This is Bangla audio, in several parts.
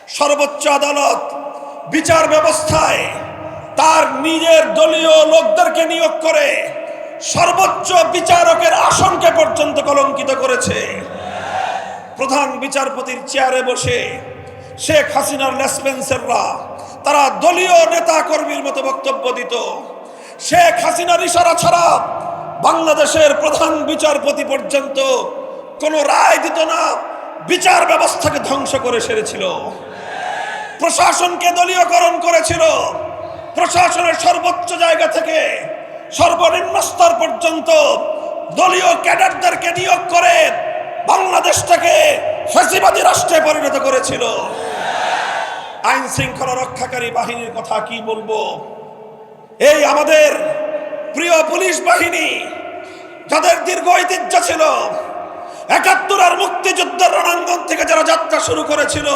সর্বোচ্চ আদালত বিচার ব্যবস্থায় তার নিজের দলীয় লোকদেরকে নিয়োগ করে সর্বোচ্চ বিচারকের আসনকে পর্যন্ত কলঙ্কিত করেছে। প্রধান বিচারপতির চেয়ারে বসে শেখ হাসিনার লেসপেন্সাররা তারা দলীয় নেতা কর্মীর মতো বক্তব্য দিত। শেখ হাসিনার ইশারা ছাড়া বাংলাদেশের প্রধান বিচারপতি পর্যন্ত কোনো রায় দিত না, বিচার ব্যবস্থাকে ধ্বংস করে সেরেছিল। প্রশাসনকে দলীয়করণ করেছিল। প্রশাসনের সর্বোচ্চ জায়গা থেকে সর্বনিম্ন স্তর পর্যন্ত দলীয় ক্যাডারদেরকে নিয়োগ করে বাংলাদেশটাকে ফ্যাসিবাদী রাষ্ট্রে পরিণত করেছিল। আইন শৃঙ্খলা রক্ষাকারী বাহিনীর কথা কি বলবো? এই আমাদের প্রিয় পুলিশ বাহিনী, যাদের দীর্ঘ ঐতিহ্য ছিল, ৭১ মুক্তিযুদ্ধের রণাঙ্গন থেকে যারা যাত্রা শুরু করেছিল,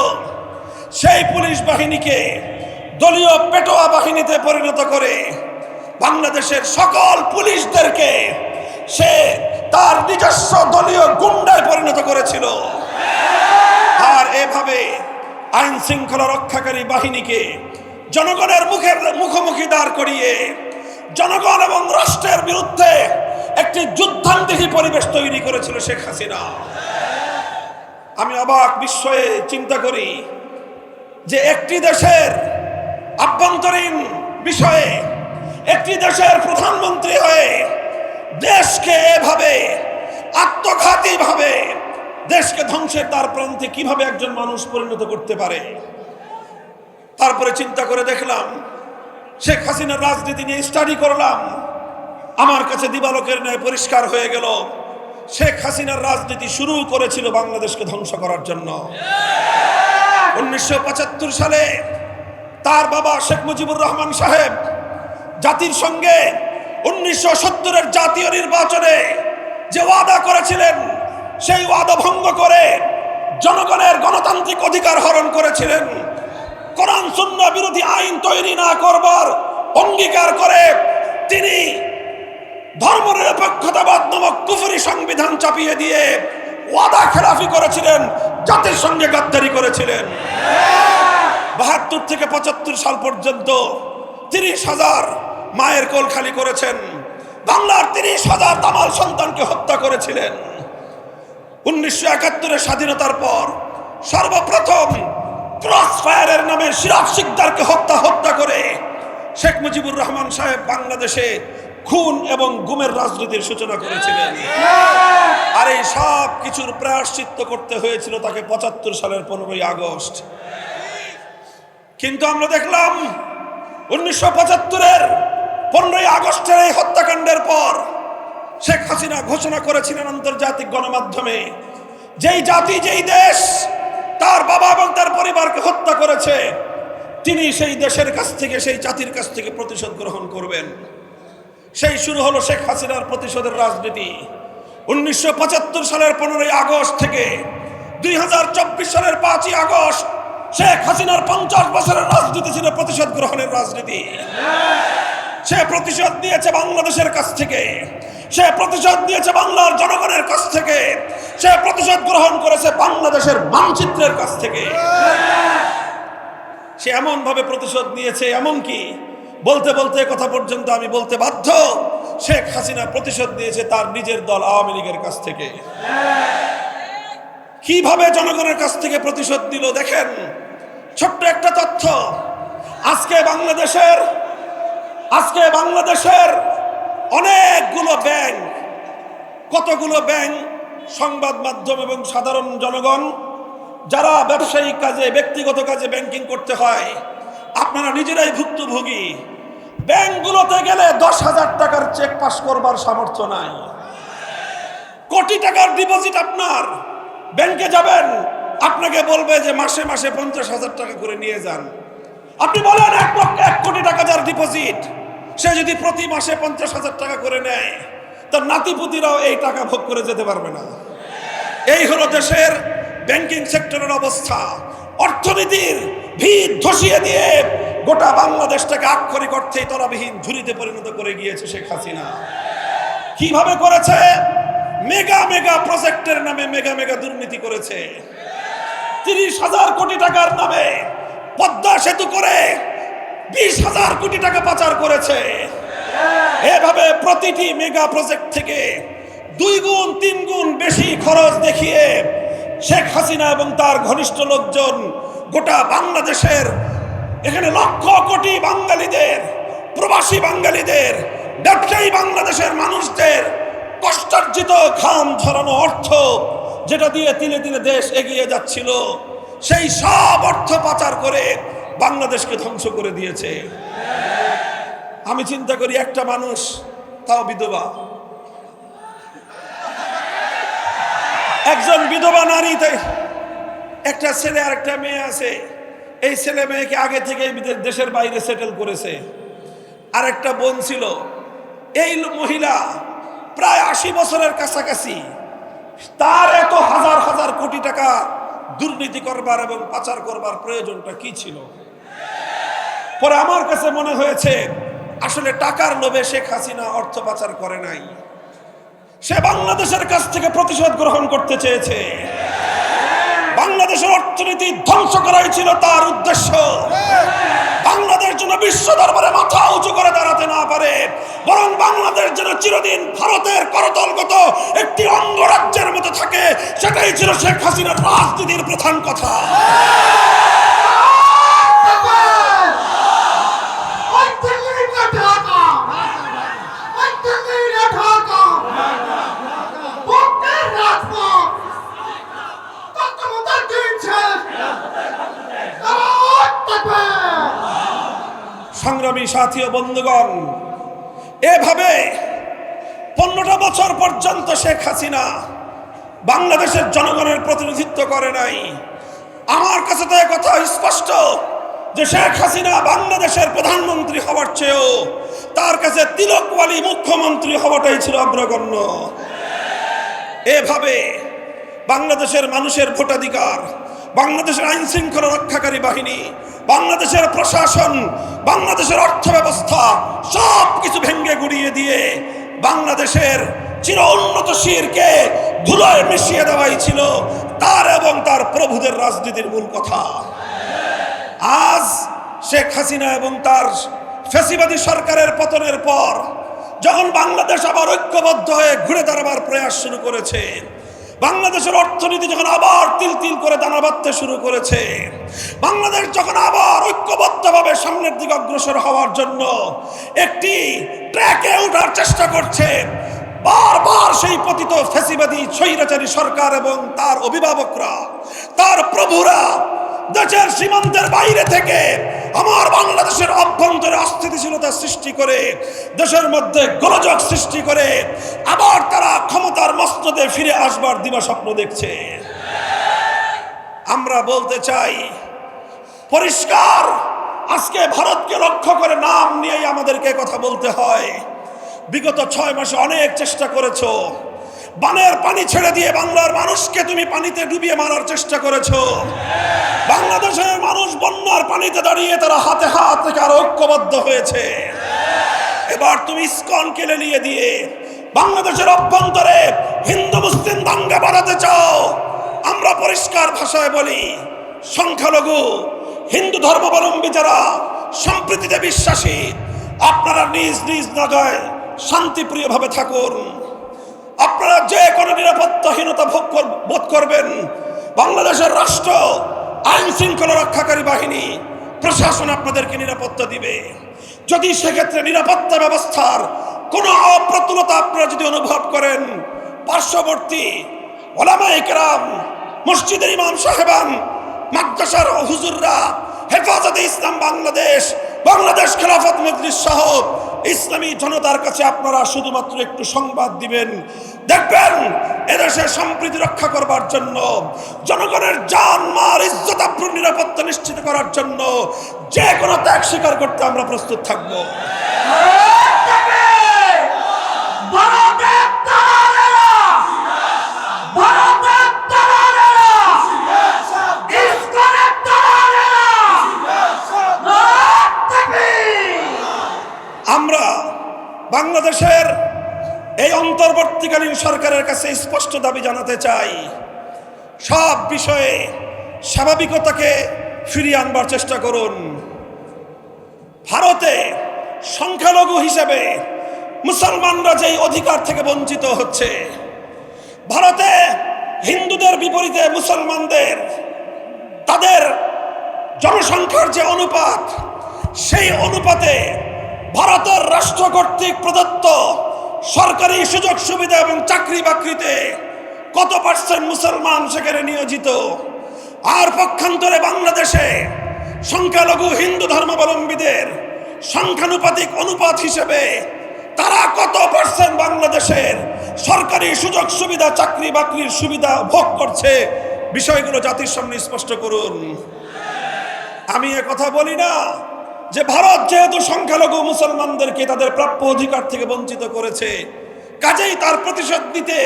সেই পুলিশ বাহিনীকে দলীয় পেটোয়া বাহিনীতে পরিণত করে বাংলাদেশের সকল পুলিশদেরকে সে তার নিজস্ব দলীয় গুন্ডায় পরিণত করেছিল। আর এভাবে আইন শৃঙ্খলা রক্ষাকারী বাহিনীকে জনগণের মুখোমুখি দাঁড় করিয়ে জনগণ এবং রাষ্ট্রের বিরুদ্ধে একটি যুদ্ধান্তিহী পরিবেশ তৈরি করেছিল শেখ হাসিনা। আমি অবাক বিস্ময়ে চিন্তা করি যে একটি দেশের আভ্যন্তরীণ বিষয়ে একটি দেশের প্রধানমন্ত্রী হয়ে দেশকে এভাবে আত্মঘাতী ভাবে দেশকে ধ্বংসের দ্বার প্রান্তে কিভাবে একজন মানুষ পরিণত করতে পারে। তারপরে চিন্তা করে দেখলাম, শেখ হাসিনার রাজনীতি নিয়ে স্টাডি করলাম, আমার কাছে দিবালোকের ন্যায় পরিষ্কার হয়ে গেল শেখ হাসিনার রাজনীতি শুরু করেছিল বাংলাদেশকে ধ্বংস করার জন্য। ১৯৭৫ সালে তার বাবা শেখ মুজিবুর রহমান সাহেব জাতির সঙ্গে ১৯৭০-এর জাতীয় নির্বাচনে যে ওয়াদা করেছিলেন, সেই ওয়াদা ভঙ্গ করে জনগণের গণতান্ত্রিক অধিকার হরণ করেছিলেন। কোরআন সুন্নাহ বিরোধী আইন তৈরি না করবার অঙ্গীকার করে তিনি ধর্মনিরপেক্ষতাবাদ নামক কুফরি সংবিধান চাপিয়ে দিয়ে ওয়াদা খেলাফি করেছিলেন, জাতির সঙ্গে গাদ্দারি করেছিলেন। ৭২ থেকে ৭৫ সাল পর্যন্ত ৩০,০০০ মায়ের কোল খালি করেছেন। বাংলার ৩০,০০০ দামাল সন্তানকে হত্যা করেছিলেন। ১৯৭১-এর স্বাধীনতার পর সর্বপ্রথম ক্রস ফায়ারের নামে সিরাজ শিকদারকে হত্যা করে শেখ মুজিবুর রহমান সাহেব বাংলাদেশে খুন এবং গুমের রাজনীতির সূচনা করেছিলেন। আর এই সব কিছুর প্রায়শ্চিত্ত করতে হয়েছিল তাকে ৭৫ সালের ১৫ই আগস্ট। কিন্তু আমরা দেখলাম ১৯৭৫-এর ১৫ই আগস্টের এই হত্যাকাণ্ডের পর শেখ হাসিনা ঘোষণা করেছিলেন আন্তর্জাতিক গণমাধ্যমে, যেই জাতি যেই দেশ তার বাবা এবং তার পরিবারকে হত্যা করেছে, তিনি সেই দেশের কাছ থেকে, সেই জাতির কাছ থেকে প্রতিশোধ গ্রহণ করবেন। সেই শুরু হলো শেখ হাসিনার প্রতিশোধের রাজনীতি। ১৯৭৫ সালের ১৫ই আগস্ট থেকে ২০২৪ সালের ৫ই আগস্ট শেখ হাসিনার ৫০ বছরের রাজনীতি ছিল প্রতিশোধ গ্রহণের রাজনীতি। সে প্রতিশোধ নিয়েছে বাংলাদেশের কাছ থেকে, সে প্রতিশোধ নিয়েছে বাংলার জনগণের কাছ থেকে, সে প্রতিশোধ গ্রহণ করেছে বাংলাদেশের মানচিত্রের কাছ থেকে। সে এমন ভাবে প্রতিশোধ নিয়েছে, এমনকি বলতে বলতে কথা পর্যন্ত আমি বলতে বাধ্য, শেখ হাসিনা প্রতিশোধ নিয়েছে তার নিজের দল আওয়ামী লীগের কাছ থেকে। কিভাবে জনগণের কাছ থেকে প্রতিশোধ দিল দেখেন। ছোট্ট একটা তথ্য, আজকে বাংলাদেশের অনেকগুলো ব্যাংক, কতগুলো ব্যাংক, সংবাদ মাধ্যম এবং সাধারণ জনগণ যারা ব্যবসায়িক কাজে, ব্যক্তিগত কাজে ব্যাংকিং করতে হয়, আপনারা নিজেরাই ভুক্তভোগী। ব্যাংকগুলোতে গেলে ১০,০০০ টাকার চেক পাস করবার সামর্থ্য নাই। কোটি টাকার ডিপোজিট, আপনার ব্যাংকে যাবেন, আপনাকে বলবে যে মাসে মাসে ৫০,০০০ টাকা করে নিয়ে যান। আপনি বলেন ১ কোটি টাকা যার ডিপোজিট, সে যদি প্রতি মাসে ৫০,০০০ টাকা করে নেয়, তার নাতিপুতিরাও এই টাকা ভোগ করে যেতে পারবে না। এই হলো দেশের ব্যাংকিং সেক্টরের অবস্থা। অর্থনীতির ভিত ধসিয়ে দিয়ে গোটা বাংলাদেশটাকে আক্ষরিক অর্থেই তলাবিহীন ঝুড়িতে পরিণত করে গিয়েছে শেখ হাসিনা। কিভাবে করেছে? মেগা মেগা প্রজেক্টের নামে মেগা মেগা দুর্নীতি করেছে। 30,000 কোটি টাকার নামে পদ্মা সেতু করে 20,000 কোটি টাকা পাচার করেছে। এভাবে প্রতিটি মেগা প্রজেক্ট থেকে 2 গুণ 3 গুণ বেশি খরচ দেখিয়ে শেখ হাসিনা এবং তার ঘনিষ্ঠ লোকজন গোটা বাংলাদেশের এখানে লক্ষ কোটি বাঙালিদের, প্রবাসী বাঙালিদের, ব্যবসায়ী বাংলাদেশের মানুষদের কষ্টার্জিত ঘাম ঝরানো অর্থ, যেটা দিয়ে তিলে তিলে দেশ এগিয়ে যাচ্ছিল, সেই সব অর্থ পাচার করে বাংলাদেশকে ধ্বংস করে দিয়েছে। আমি চিন্তা করি, একটা মানুষ, তাও বিধবা, একজন বিধবা নারীতে একটা ছেলে আর একটা মেয়ে আছে। এই ছেলে মেয়েকে আগে থেকে দেশের বাইরে সেটেল করেছে। আর একটা বোন ছিল। এই মহিলা প্রায় 80 বছরের কাছাকাছি। তার এত হাজার হাজার কোটি টাকা দুর্নীতি করবার এবং পাচার করবার প্রয়োজনটা কি ছিল? পরে আমার কাছে মনে হয়েছে, আসলে টাকার লোভে শেখ হাসিনা অর্থ পাচার করে নাই, সে বাংলাদেশের কাছ থেকে প্রতিশোধ গ্রহণ করতে চেয়েছে। বাংলাদেশের অর্থনীতি ধ্বংস করাই ছিল তার উদ্দেশ্য। বাংলাদেশ যেন বিশ্ব দরবারে মাথা উঁচু করে দাঁড়াতে না পারে, বরং বাংলাদেশ যেন চিরদিন ভারতের করতলগত একটি অঙ্গরাজ্যের মতো থাকে, সেটাই ছিল শেখ হাসিনার রাজনীতির প্রধান কথা। সংগ্রামী সাথী ও বন্ধুগণ, এভাবে 15টা বছর পর্যন্ত শেখ হাসিনা বাংলাদেশের জনগণের প্রতিনিধিত্ব করে নাই। আমার কাছে তো কথা স্পষ্ট যে শেখ হাসিনা বাংলাদেশের প্রধানমন্ত্রী হওয়ার চেয়েও তার কাছে তিলকওয়ালি মুখ্যমন্ত্রী হওয়াটাই ছিল অগ্রগণ্য। এভাবে বাংলাদেশের মানুষের ভোটাধিকার, বাংলাদেশের আইন শৃঙ্খলা রক্ষাকারী বাহিনী, বাংলাদেশের প্রশাসন, বাংলাদেশের অর্থ ব্যবস্থা সব কিছু ভেঙে গুড়িয়ে দিয়ে বাংলাদেশের চির উন্নতশীলকে ধুলোয় মিশিয়ে দেওয়াই ছিল তার এবং তার প্রভুদের রাজনীতির মূল কথা। আজ শেখ হাসিনা এবং তার ফ্যাসিবাদী সরকারের পতনের পর যখন বাংলাদেশ আবার ঐক্যবদ্ধ হয়ে ঘুরে দাঁড়াবার প্রয়াস শুরু করেছে, বাংলাদেশের অর্থনীতি যখন আবার তিল তিল করে দানা বাঁধতে শুরু করেছে, বাংলাদেশ যখন আবার ঐক্যবদ্ধভাবে সামনের দিকে অগ্রসর হওয়ার জন্য একটি ট্র্যাকে ওঠার চেষ্টা করছে, বারবার সেই পতিত ফ্যাসিবাদী স্বৈরাচারী সরকার এবং তার অভিভাবকরা, তার প্রভুরা দেশের সীমান্তের বাইরে থেকে আমার বাংলাদেশের অভ্যন্তরে অস্থিতিশীলতা সৃষ্টি করে, দেশের মধ্যে গোলযোগ সৃষ্টি করে আবার তারা ক্ষমতার মসনদে ফিরে আসবার দিবাস্বপ্ন দেখছে। আমরা বলতে চাই পরিষ্কার, আজকে ভারতকে লক্ষ্য করে নাম নিয়েই আমাদেরকে কথা বলতে হয়। বিগত 6 মাসে অনেক চেষ্টা করেছো, বানের পানি ছেড়ে দিয়ে বাংলার মানুষকে তুমি পানিতে ডুবিয়ে মারার চেষ্টা করেছো। বাংলাদেশের মানুষ বন্যার পানিতে দাঁড়িয়ে তারা হাতে হাত রেখে আরো ঐক্যবদ্ধ হয়েছে। এবার তুমি ইসকনকে লেলিয়ে দিয়ে বাংলাদেশের অভ্যন্তরে হিন্দু মুসলিম দাঙ্গা বাড়াতে চাও। আমরা পরিষ্কার ভাষায় বলি, সংখ্যালঘু হিন্দু ধর্মাবলম্বী যারা সম্প্রীতিতে বিশ্বাসী, আপনারা নিজ নিজ জায়গায় শান্তিপ্রিয়ভাবে থাকুন। আপনারা যে কোনো নিরাপত্তাহীনতা বোধ করবেন, বাংলাদেশের রাষ্ট্র, আইন শৃঙ্খলা রক্ষাকারী বাহিনী, প্রশাসন আপনাদেরকে নিরাপত্তা দিবে। যদি সেক্ষেত্রে নিরাপত্তা ব্যবস্থার কোনো অপ্রতুলতা আপনারা যদি অনুভব করেন, পার্শ্ববর্তী ওলামায়ে কেরাম, মসজিদের ইমাম সাহেবান, মাদ্রাসার হুজুররা, হেফাজতে ইসলাম বাংলাদেশ, বাংলাদেশ খেলাফত মজলিস সহ ইসলামী জনতার কাছে আপনারা শুধুমাত্র একটু সংবাদ দিবেন, দেখবেন এদেশের সম্প্রীতি রক্ষা করবার জন্য, জনগণের জান মাল ইজ্জত আবরুর নিরাপত্তা নিশ্চিত করার জন্য যে কোনো ত্যাগ স্বীকার করতে আমরা প্রস্তুত থাকবো। আমরা বাংলাদেশের এই অন্তর্বর্তীকালীন সরকারের কাছে স্পষ্ট দাবি জানাতে চাই, সব বিষয়ে স্বাভাবিকতাকে ফিরিয়ে আনবার চেষ্টা করুন। ভারতে সংখ্যালঘু হিসেবে মুসলমানরা যেই অধিকার থেকে বঞ্চিত হচ্ছে, ভারতে হিন্দুদের বিপরীতে মুসলমানদের তাদের জনসংখ্যার যে অনুপাত, সেই অনুপাতে ভারতের রাষ্ট্র কর্তৃক প্রদত্ত সরকারি সুযোগ সুবিধা এবং চাকরি বাকরিতে কত পার্সেন্ট মুসলমান সেখানে নিয়োজিত, আর পক্ষান্তরে বাংলাদেশে সংখ্যালঘু হিন্দু ধর্মাবলম্বীদের সংখ্যানুপাতিক অনুপাত হিসেবে তারা কত পার্সেন্ট বাংলাদেশের সরকারি সুযোগ সুবিধা চাকরি বাকরির সুবিধা ভোগ করছে, বিষয়গুলো জাতির সামনে স্পষ্ট করুন। আমি কথা বলি না যে ভারত যেহেতু সংখ্যালঘু মুসলমানদেরকে তাদের প্রাপ্য অধিকার থেকে বঞ্চিত করেছে, কাজেই তার প্রতিশোধ নিতে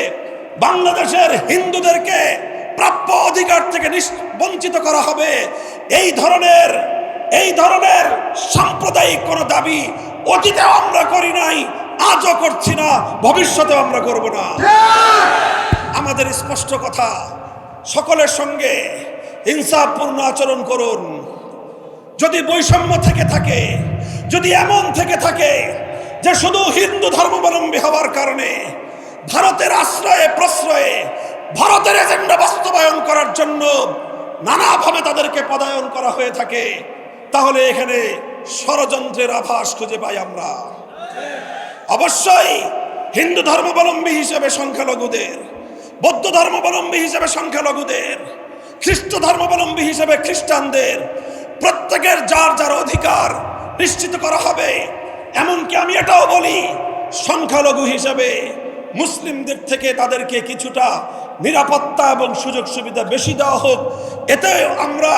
বাংলাদেশের হিন্দুদেরকে প্রাপ্য অধিকার থেকে বঞ্চিত করা হবে, এই ধরনের সাম্প্রদায়িক কোন দাবি অতীতেও আমরা করি নাই, আজও করছি না, ভবিষ্যতেও আমরা করব না। আমাদের স্পষ্ট কথা, সকলের সঙ্গে ইনসাফপূর্ণ আচরণ করুন। যদি বৈষম্য থেকে থাকে, যদি এমন থেকে থাকে যে শুধু হিন্দু ধর্মাবলম্বী হওয়ার কারণে ভারতের আশ্রয়ে প্রশ্রয়ে ভারতের এজেন্ডা বাস্তবায়ন করার জন্য নানাভাবে তাদেরকে পদায়ন করা হয়ে থাকে, তাহলে এখানে ষড়যন্ত্রের আভাস খুঁজে পাই আমরা। অবশ্যই হিন্দু ধর্মাবলম্বী হিসেবে সংখ্যালঘুদের, বৌদ্ধ ধর্মাবলম্বী হিসেবে সংখ্যালঘুদের, খ্রিস্ট ধর্মাবলম্বী হিসেবে খ্রিস্টানদের প্রত্যেকের যার যার অধিকার নিশ্চিত করা হবে। এমনকি আমি এটাও বলি, সংখ্যালঘু হিসেবে মুসলিমদের থেকে তাদেরকে কিছুটা নিরাপত্তা এবং সুযোগ সুবিধা বেশি দেওয়া হোক, এতে আমরা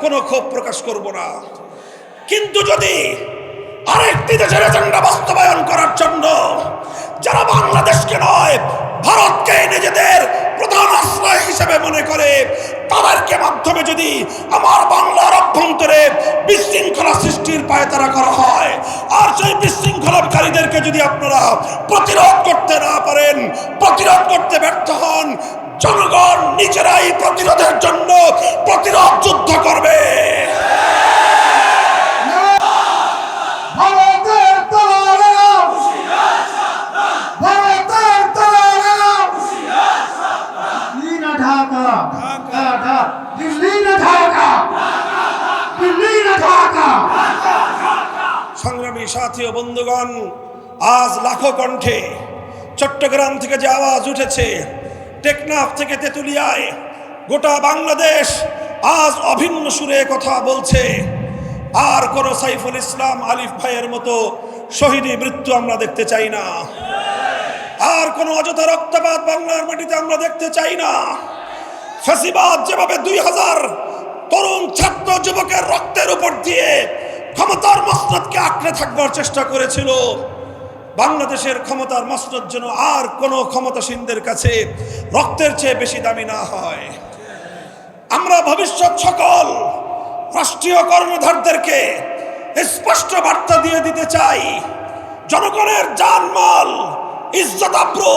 কোনো ক্ষোভ প্রকাশ করব না। কিন্তু যদি আরেকটি দেশের এজেন্ডা বাস্তবায়ন করার জন্য যারা বাংলাদেশকে নয় ভারতকে নিজেদের প্রধান আশ্রয় হিসেবে মনে করে, তাদেরকে মাধ্যমে যদি আমার বাংলার অভ্যন্তরে বিশৃঙ্খলা সৃষ্টির পায়তারা করা হয়, আর সেই বিশৃঙ্খলাকারীদেরকে যদি আপনারা প্রতিরোধ করতে না পারেন, প্রতিরোধ করতে ব্যর্থ হন, জনগণ নিজেরাই প্রতিরোধের জন্য প্রতিরোধ যুদ্ধ করবে। সংগ্রামী সাথী ও বন্ধুগণ, আজ লাখো কণ্ঠে চট্টগ্রাম থেকে যে আওয়াজ উঠেছে, টেকনাফ থেকে তেতুলিয়ায়, গোটা বাংলাদেশ আজ অভিন্ন সুরে কথা বলছে। আর কোন সাইফুল ইসলাম আলিফ ভাইয়ের মতো শহীদী মৃত্যু আমরা দেখতে চাই না, আর কোন অযথা রক্তপাত বাংলার মাটিতে আমরা দেখতে চাই না। ফ্যাসিবাদ যেভাবে 2000 তরুণ ছাত্র যুবকের রক্তের উপর দিয়ে ক্ষমতার মসনদকে আঁকড়ে থাকবার চেষ্টা করেছিল, বাংলাদেশের ক্ষমতার মসনদ যেন আর কোনো ক্ষমতাসীনদের কাছে রক্তের চেয়ে বেশি দামি না হয়। আমরা ভবিষ্যৎ সকল রাষ্ট্রীয় কর্ণধারদেরকে স্পষ্ট বার্তা দিয়ে দিতে চাই, জনগণের জানমাল ইজ্জত আবরু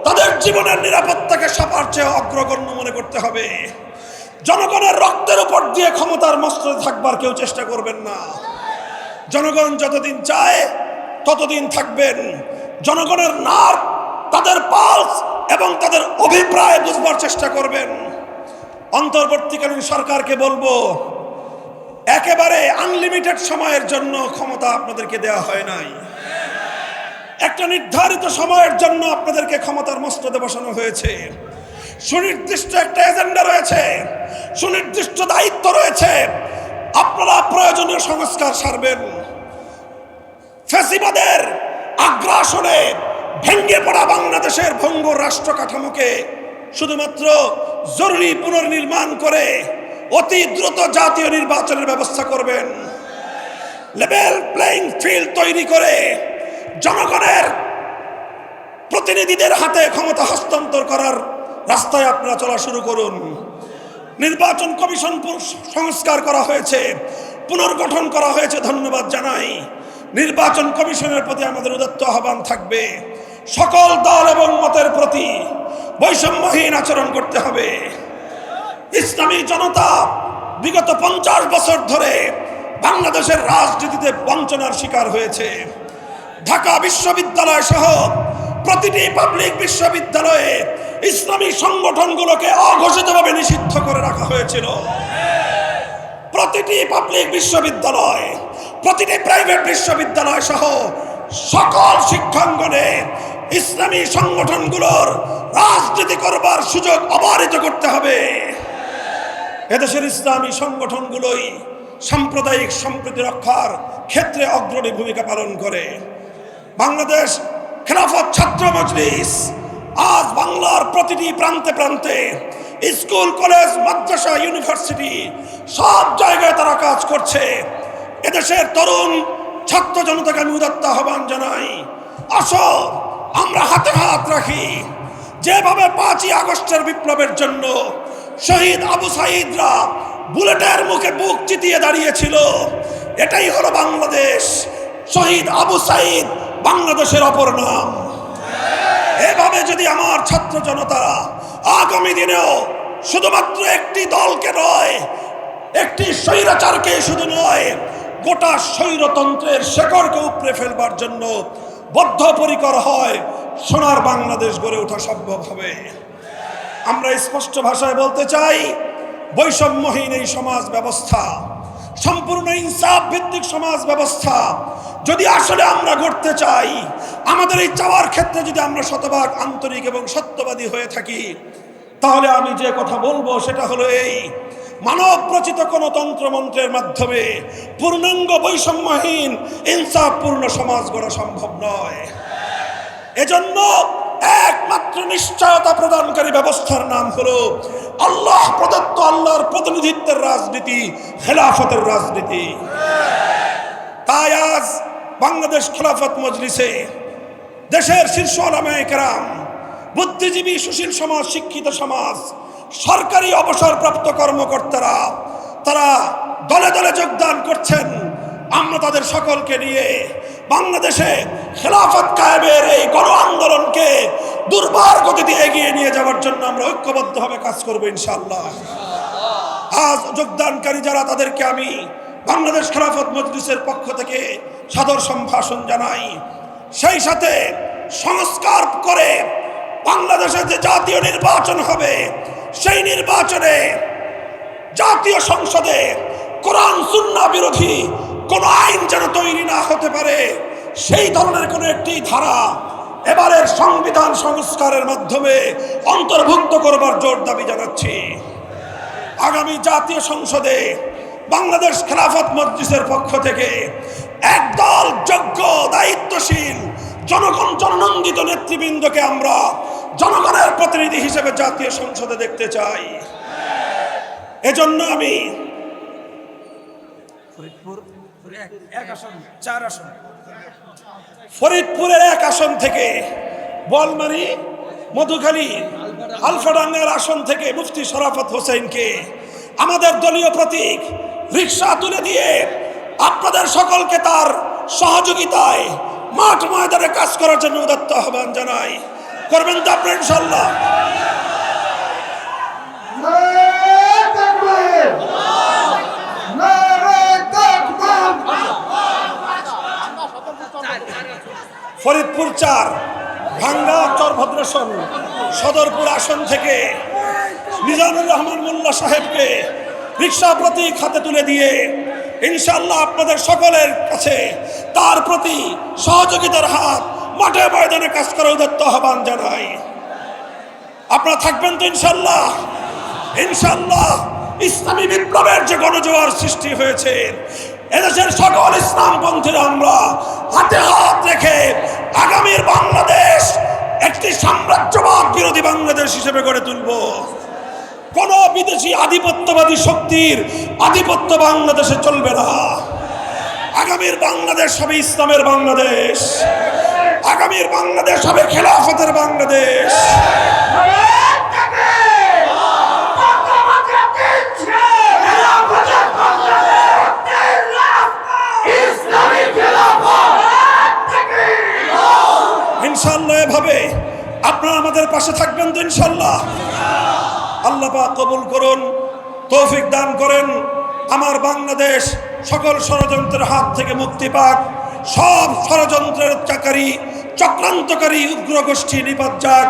তাদের জীবনের নিরাপত্তাকে সবার চেয়ে অগ্রগণ্য মনে করতে হবে। জনগণের রক্তের উপর দিয়ে ক্ষমতার মসনদে থাকবার কেউ চেষ্টা করবেন না। জনগণ যতদিন চায় ততদিন থাকবেন। জনগণের নার্ভ, তাদের পালস এবং তাদের অভিপ্রায় বুঝবার চেষ্টা করবেন। অন্তর্বর্তীকালীন সরকারকে বলবো, একেবারে আনলিমিটেড সময়ের জন্য ক্ষমতা আপনাদেরকে দেওয়া হয় নাই, একটা নির্ধারিত সময়ের জন্য আপনাদেরকে ক্ষমতার মসনদে বসানো হয়েছে। সুনির্দিষ্ট একটা এজেন্ডা রয়েছে, সুনির্দিষ্ট দায়িত্ব রয়েছে। আপনারা প্রয়োজনীয় সংস্কার সারবেন। ফ্যাসিবাদের আগ্রাসনে ভেঙে পড়া বাংলাদেশের ভঙ্গুর রাষ্ট্র কাঠামোকে শুধুমাত্র জরুরি পুনর্নির্মাণ করে অতি দ্রুত জাতীয় নির্বাচনের ব্যবস্থা করবেন। লেভেল প্লেইং ফিল্ড তৈরি করে জনগণের প্রতিনিধিদের হাতে ক্ষমতা হস্তান্তর করার রাস্তায় আপনারা চলা শুরু করুন। নির্বাচন কমিশন সংস্কার করা হয়েছে, পুনর্গঠন করা হয়েছে, ধন্যবাদ জানাই। নির্বাচন কমিশনের প্রতি আমাদের উদাত্ত আহ্বান থাকবে, সকল দল এবং মতের প্রতি বৈষম্যহীন আচরণ করতে হবে। ইসলামী জনতা বিগত 50 বছর ধরে বাংলাদেশের রাজনীতিতে বঞ্চনার শিকার হয়েছে। ঢাকা বিশ্ববিদ্যালয় সহ প্রতিটি পাবলিক বিশ্ববিদ্যালয়ে ইসলামী সংগঠনগুলোকে অঘোষিতভাবে নিষিদ্ধ করে রাখা হয়েছিল। প্রতিটি পাবলিক বিশ্ববিদ্যালয়, প্রতিটি প্রাইভেট বিশ্ববিদ্যালয় সহ সকল শিক্ষাঙ্গনে ইসলামী সংগঠনগুলোর রাজনীতি করবার সুযোগ অবারিত করতে হবে। এদেশের ইসলামী সংগঠনগুলোই সাম্প্রদায়িক সম্প্রীতি রক্ষার ক্ষেত্রে অগ্রণী ভূমিকা পালন করে। বাংলাদেশ খেলাফত ছাত্র মজলিস আজ বাংলার প্রতিটি প্রান্তে প্রান্তে, স্কুল, কলেজ, মাদ্রাসা, ইউনিভার্সিটি সব জায়গায় তারা কাজ করছে। এদেশের তরুণ ছাত্র জনতাকে আমি উদাত্ত আহ্বান জানাই, আসো আমরা হাতে হাত রাখি। যেভাবে 5ই আগস্টের বিপ্লবের জন্য শহীদ আবু সাঈদরা বুলেটের মুখে বুক চিতিয়ে দাঁড়িয়েছিল, এটাই হলো বাংলাদেশ। শহীদ আবু সাঈদ বাংলাদেশের অপর নাম। এভাবে যদি আমার ছাত্র জনতা আগামী দিনেও শুধুমাত্র একটি দলকে নয়, একটি স্বৈরাচারকে শুধু নয়, গোটা স্বৈরতন্ত্রের শেকড়কে উপড়ে ফেলবার জন্য বদ্ধপরিকর হয়, সোনার বাংলাদেশ গড়ে ওঠা সম্ভব হবে। আমরা স্পষ্ট ভাষায় বলতে চাই, বৈষম্যহীন এই সমাজ ব্যবস্থা, সম্পূর্ণ ইনসাফ ভিত্তিক সমাজ ব্যবস্থা যদি আসলে আমরা গড়তে চাই, আমাদের এই চাওয়ার ক্ষেত্রে যদি আমরা শতভাগ আন্তরিক এবং সত্যবাদী হয়ে থাকি, তাহলে আমি যে কথা বলবো সেটা হলো এই: মানব রচিত কোনো তন্ত্রমন্ত্রের মাধ্যমে পূর্ণাঙ্গ বৈষম্যহীন ইনসাফপূর্ণ সমাজ গড়া সম্ভব নয়। এজন্য একমাত্র নিশ্চয়তা প্রদানকারী ব্যবস্থার নাম হলো আল্লাহ প্রদত্ত, আল্লাহর প্রতিনিধিত্বের রাজনীতি, খেলাফতের রাজনীতি। তাই আজ বাংলাদেশ খেলাফত মজলিসে দেশের শীর্ষ উলামায়ে কেরাম, বুদ্ধিজীবী, সুশীল সমাজ, শিক্ষিত সমাজ, সরকারি অবসরপ্রাপ্ত কর্মকর্তারা তারা দলে দলে যোগদান করছেন। আমরা তাদের সকলকে নিয়ে বাংলাদেশে খেলাফত কায়েমের এই গণ আন্দোলনকে দুর্বার গতিতে এগিয়ে নিয়ে যাওয়ার জন্য আমরা ঐক্যবদ্ধভাবে কাজ করব ইনশাআল্লাহ। আজ যোগদানকারী যারা, তাদেরকে আমি বাংলাদেশ খেলাফত মজলিসের পক্ষ থেকে সাদর সম্ভাষণ জানাই। সেই সাথে সংস্কার করে বাংলাদেশে যে জাতীয় নির্বাচন হবে, সেই নির্বাচনে জাতীয় সংসদে কোরআন সুন্নাহ বিরোধী কোনো আইন যেন তৈরি না হতে পারে, সেই ধরনের কোনো একটি ধারা এবারের সংবিধান সংস্কারের মাধ্যমে অন্তর্ভুক্ত করবার জোর দাবি জানাচ্ছি। আগামী জাতীয় সংসদে বাংলাদেশ খেলাফত মজলিসের পক্ষ থেকে একদল যোগ্য, দায়িত্বশীল, জনগণ জননন্দিত নেতৃবৃন্দকে আমরা জনগণের প্রতিনিধি হিসেবে জাতীয় সংসদে দেখতে চাই। এজন্য আমি ফরিদপুরের 1 আসন থেকে, বলমারী, মধুখালী, আলফাডাঙ্গার আসন থেকে মুফতি শরাফত হোসেনকে আমাদের দলীয় প্রতীক রিকশা তুলে দিয়ে আপনাদের সকলকে তার সহযোগিতায় মাঠ ময়দানে কাজ করার জন্য উদাত্ত আহ্বান জানাই। করবেন তো আপনারা ইনশাআল্লাহ? ফরিদপুর 4 ভাঙ্গা চরভদ্রাসন সদরপুর আসন থেকে মিজানুর রহমান মোল্লা সাহেবকে রিকশা প্রতীক হাতে তুলে দিয়ে ইনশাআল্লাহ আপনাদের সকলের কাছে তার প্রতি সহযোগিতার হাত মাঠে ময়দানে কাজ করার উদাত্ত আহ্বান জানাই। আপনারা থাকবেন তো ইনশাআল্লাহ? ইনশাআল্লাহ ইসলামী বিপ্লবের যে গণজোয়ার সৃষ্টি হয়েছে, এদেশের সকল ইসলামপন্থীরা আমরা হাতে হাত রেখে আগামীর বাংলাদেশ একটি সাম্রাজ্যবাদ বিরোধী বাংলাদেশ হিসেবে গড়ে তুলব। কোন বিদেশি আধিপত্যবাদী শক্তির আধিপত্য বাংলাদেশে চলবে না। আগামীর বাংলাদেশ হবে ইসলামের বাংলাদেশ, আগামীর বাংলাদেশ হবে খেলাফতের বাংলাদেশ। ইনশাআল্লাহ এভাবে আপনারা আমাদের পাশে থাকবেন তো ইনশাআল্লাহ? আল্লাহ পাক কবুল করুন। তৌফিক দান করেন। আমার বাংলাদেশ সকল ষড়যন্ত্রের হাত থেকে মুক্তি পাক, সব ষড়যন্ত্রের চাকারী চক্রান্তকারী উগ্র গোষ্ঠী নিপাত যাক।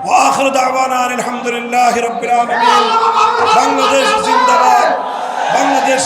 ওয়া আখিরু দাওয়ানা আলহামদুলিল্লাহি রাব্বিল আলামিন। বাংলাদেশ জিন্দাবাদ, বাংলাদেশ